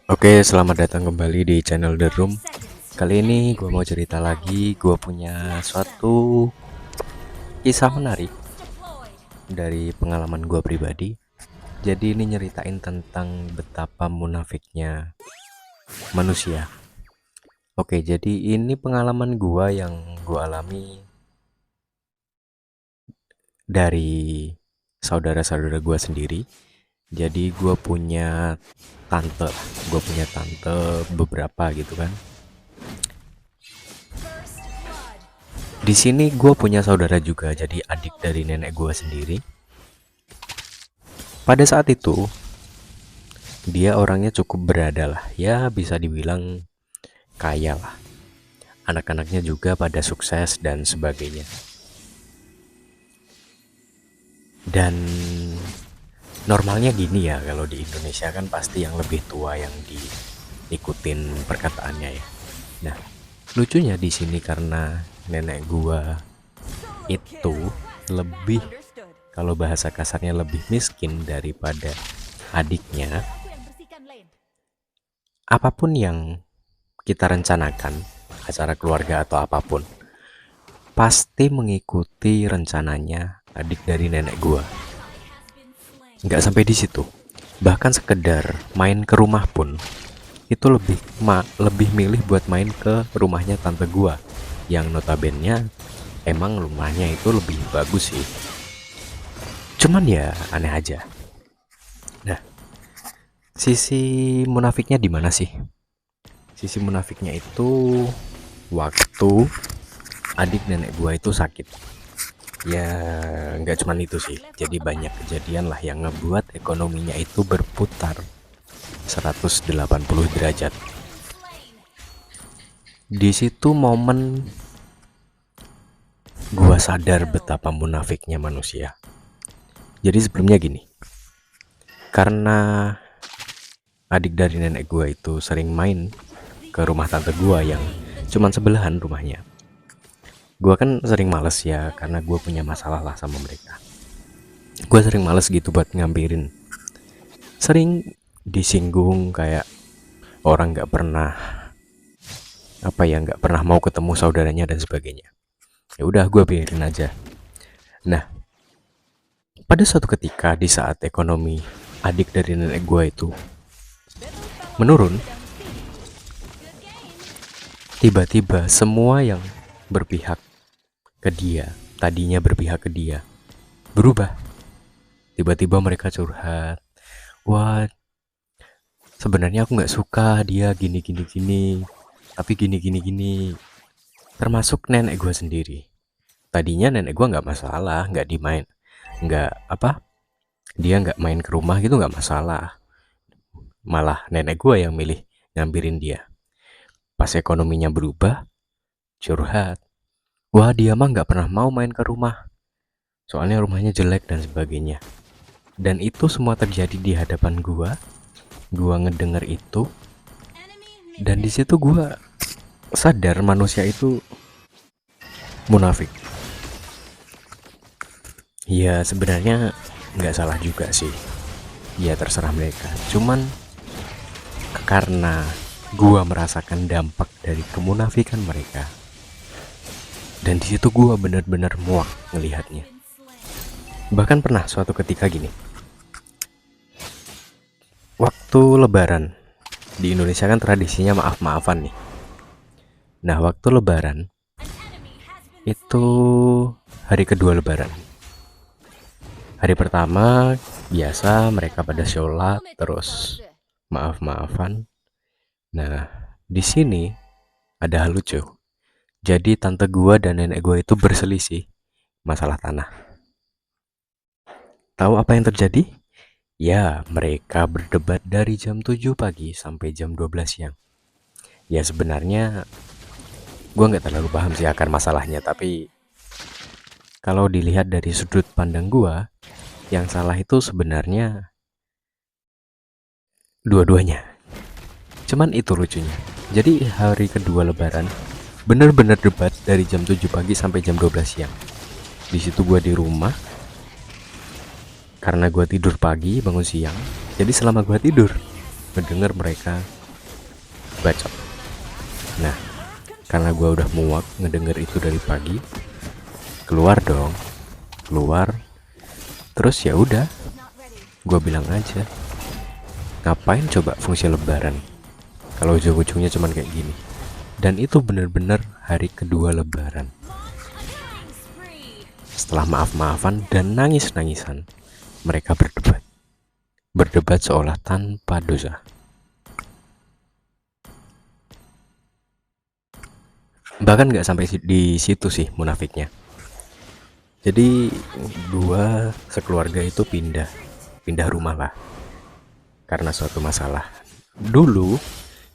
Oke, selamat datang kembali di channel The Room. Kali ini gue mau cerita lagi. Gue punya suatu kisah menarik dari pengalaman gue pribadi. Jadi ini nyeritain tentang betapa munafiknya manusia. Oke, jadi ini pengalaman gue yang gue alami dari saudara-saudara gue sendiri. Jadi gue punya tante beberapa gitu kan. Di sini gue punya saudara juga, jadi adik dari nenek gue sendiri. Pada saat itu, dia orangnya cukup berada lah, ya bisa dibilang kaya lah. Anak-anaknya juga pada sukses dan sebagainya. Dan normalnya gini ya, kalau di Indonesia kan pasti yang lebih tua yang diikutin perkataannya ya. Nah, lucunya di sini karena nenek gue itu lebih, kalau bahasa kasarnya lebih miskin daripada adiknya, apapun yang kita rencanakan, acara keluarga atau apapun, pasti mengikuti rencananya adik dari nenek gua. Nggak sampai di situ, bahkan sekedar main ke rumah pun itu lebih milih buat main ke rumahnya tante gua, yang notabene emang rumahnya itu lebih bagus sih. Cuman ya aneh aja. Nah, sisi munafiknya di mana sih? Sisi munafiknya itu waktu adik nenek gua itu sakit. Ya nggak cuman itu sih, jadi banyak kejadian lah yang ngebuat ekonominya itu berputar 180 derajat. Di situ momen gua sadar betapa munafiknya manusia. Jadi sebelumnya gini, karena adik dari nenek gua itu sering main ke rumah tante gua yang cuman sebelahan rumahnya. Gua kan sering males ya, karena gua punya masalah lah sama mereka. Gua sering males gitu buat ngampirin. Sering disinggung kayak orang nggak pernah mau ketemu saudaranya dan sebagainya. Ya udah, gue biarin aja. Nah, pada suatu ketika di saat ekonomi adik dari nenek gue itu menurun, tiba-tiba semua yang berpihak ke dia, tadinya berpihak ke dia, berubah. Tiba-tiba mereka curhat, wah sebenarnya aku nggak suka dia gini, tapi gini. Termasuk nenek gue sendiri. Tadinya nenek gue nggak masalah, dia nggak main ke rumah gitu nggak masalah. Malah nenek gue yang milih ngambilin dia. Pas ekonominya berubah, curhat. Wah, dia mah nggak pernah mau main ke rumah. Soalnya rumahnya jelek dan sebagainya. Dan itu semua terjadi di hadapan gue. Gue ngedenger itu. Dan di situ gue sadar manusia itu munafik. Ya sebenarnya nggak salah juga sih. Ya terserah mereka. Cuman karena gua merasakan dampak dari kemunafikan mereka, dan di situ gua benar-benar muak ngelihatnya. Bahkan pernah suatu ketika gini, waktu Lebaran di Indonesia kan tradisinya maaf-maafan nih. Nah, waktu Lebaran itu hari kedua Lebaran. Hari pertama biasa mereka pada sholat terus maaf-maafan. Nah, di sini ada hal lucu. Jadi tante gua dan nenek gua itu berselisih masalah tanah. Tahu apa yang terjadi? Ya, mereka berdebat dari jam 7 pagi sampai jam 12 siang. Ya sebenarnya gua nggak terlalu paham sih akar masalahnya, tapi kalau dilihat dari sudut pandang gua, yang salah itu sebenarnya dua-duanya. Cuman itu lucunya. Jadi hari kedua Lebaran bener-bener debat dari jam 7 pagi sampai jam 12 siang. Di situ gue di rumah karena gue tidur pagi bangun siang. Jadi selama gue tidur ngedenger mereka bacot. Nah, karena gue udah muak ngedenger itu dari pagi, keluar dong, keluar. Terus ya udah, gue bilang aja, ngapain coba fungsi lebaran kalau ujung-ujungnya cuman kayak gini. Dan itu bener-bener hari kedua lebaran. Setelah maaf-maafan dan nangis-nangisan, mereka berdebat. Berdebat seolah tanpa dosa. Bahkan nggak sampai di situ sih munafiknya. Jadi gua sekeluarga itu pindah rumah lah karena suatu masalah. Dulu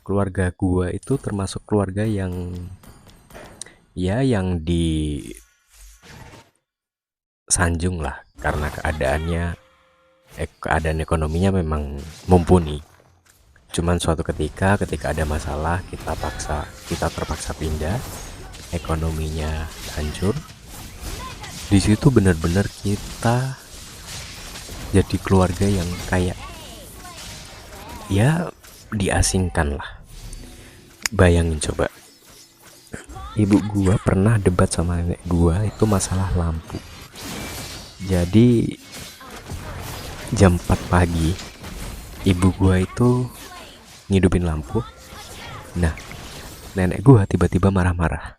keluarga gua itu termasuk keluarga yang disanjung lah karena keadaan ekonominya memang mumpuni. Cuman suatu ketika ada masalah, kita terpaksa pindah, ekonominya hancur. Di situ benar-benar kita jadi keluarga yang kayak ya diasingkan lah. Bayangin coba, ibu gua pernah debat sama nenek gua itu masalah lampu. Jadi jam 4 pagi ibu gua itu ngidupin lampu. Nah, nenek gua tiba-tiba marah-marah,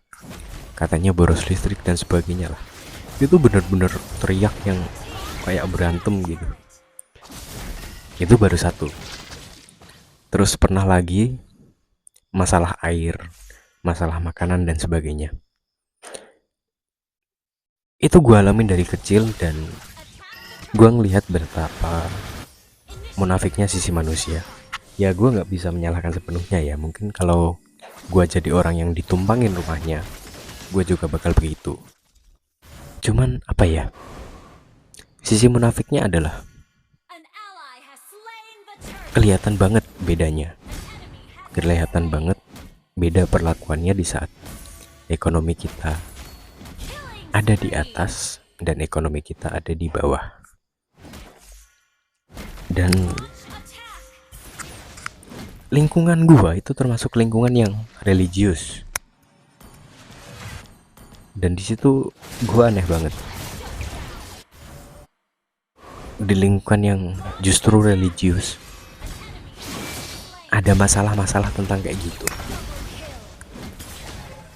katanya boros listrik dan sebagainya lah. Itu bener-bener teriak yang kayak berantem gitu. Itu baru satu. Terus pernah lagi masalah air, masalah makanan dan sebagainya. Itu gue alamin dari kecil dan gue ngelihat betapa munafiknya sisi manusia. Ya gue gak bisa menyalahkan sepenuhnya ya. Mungkin kalau gue jadi orang yang ditumpangin rumahnya, gue juga bakal begitu. Cuman apa ya, sisi munafiknya adalah kelihatan banget bedanya. Kelihatan banget beda perlakuannya di saat ekonomi kita ada di atas dan ekonomi kita ada di bawah. Dan lingkungan gua itu termasuk lingkungan yang religius. Dan di situ gua aneh banget. Di lingkungan yang justru religius ada masalah-masalah tentang kayak gitu.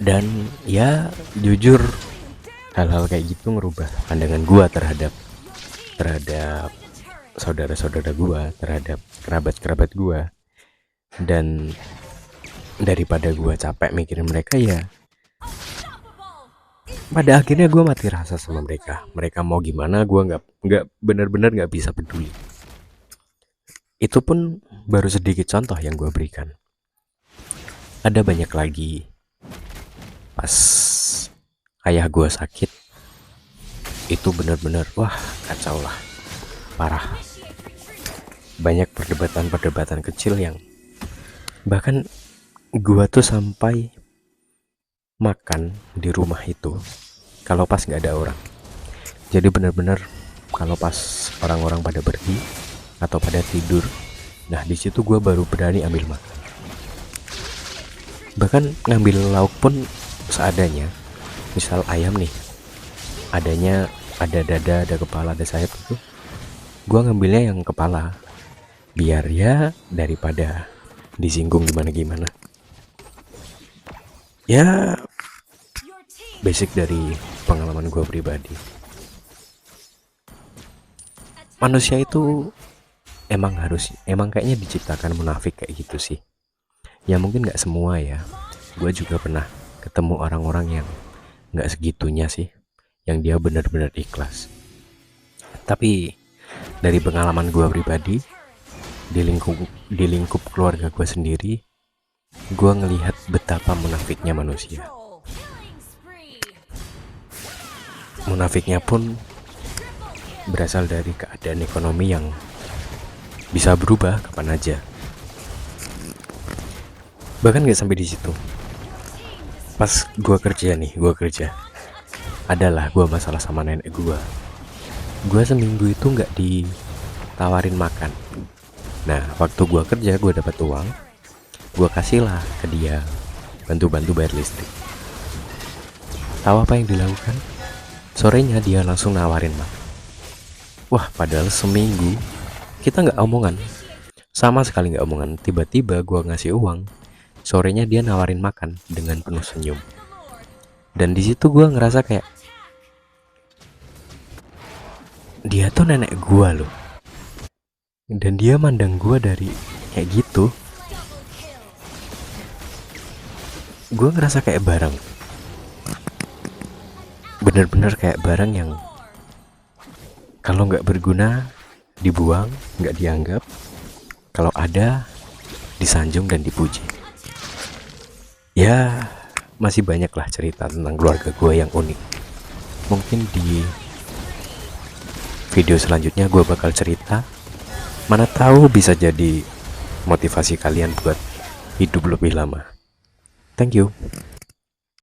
Dan ya jujur hal-hal kayak gitu ngerubah pandangan gua terhadap saudara-saudara gua, terhadap kerabat-kerabat gua. Dan daripada gua capek mikirin mereka, ya pada akhirnya gua mati rasa sama mereka. Mereka mau gimana gua nggak benar-benar nggak bisa peduli. Itu pun baru sedikit contoh yang gua berikan. Ada banyak lagi. Pas ayah gua sakit, itu benar-benar wah kacau lah, parah. Banyak perdebatan kecil yang bahkan gua tuh sampai makan di rumah itu kalau pas nggak ada orang. Jadi benar-benar kalau pas orang-orang pada pergi atau pada tidur, nah di situ gua baru berani ambil makan. Bahkan ngambil lauk pun seadanya. Misal ayam nih, adanya ada dada, ada kepala, ada sayap itu, gua ngambilnya yang kepala, biar ya daripada disinggung gimana-gimana. Ya basic dari pengalaman gua pribadi. Manusia itu emang kayaknya diciptakan munafik kayak gitu sih. Ya mungkin gak semua ya. Gua juga pernah ketemu orang-orang yang gak segitunya sih, yang dia benar-benar ikhlas. Tapi dari pengalaman gue pribadi, di lingkup keluarga gue sendiri, gue ngelihat betapa munafiknya manusia. Munafiknya pun berasal dari keadaan ekonomi yang bisa berubah kapan aja. Bahkan gak sampai di situ. Pas gue kerja, adalah gue masalah sama nenek gue. Gue seminggu itu nggak ditawarin makan. Nah, waktu gue kerja, gue dapat uang, gue kasih lah ke dia, bantu-bantu bayar listrik. Tahu apa yang dilakukan? Sorenya dia langsung nawarin makan. Wah, padahal seminggu kita nggak omongan, sama sekali nggak omongan. Tiba-tiba gue ngasih uang, sorenya dia nawarin makan dengan penuh senyum. Dan di situ gue ngerasa kayak dia tuh nenek gue loh, dan dia mandang gue dari kayak gitu. Gue ngerasa kayak barang, bener-bener kayak barang yang kalau nggak berguna dibuang, nggak dianggap. Kalau ada, disanjung dan dipuji. Ya, masih banyak lah cerita tentang keluarga gue yang unik. Mungkin di video selanjutnya gue bakal cerita. Mana tahu bisa jadi motivasi kalian buat hidup lebih lama. Thank you.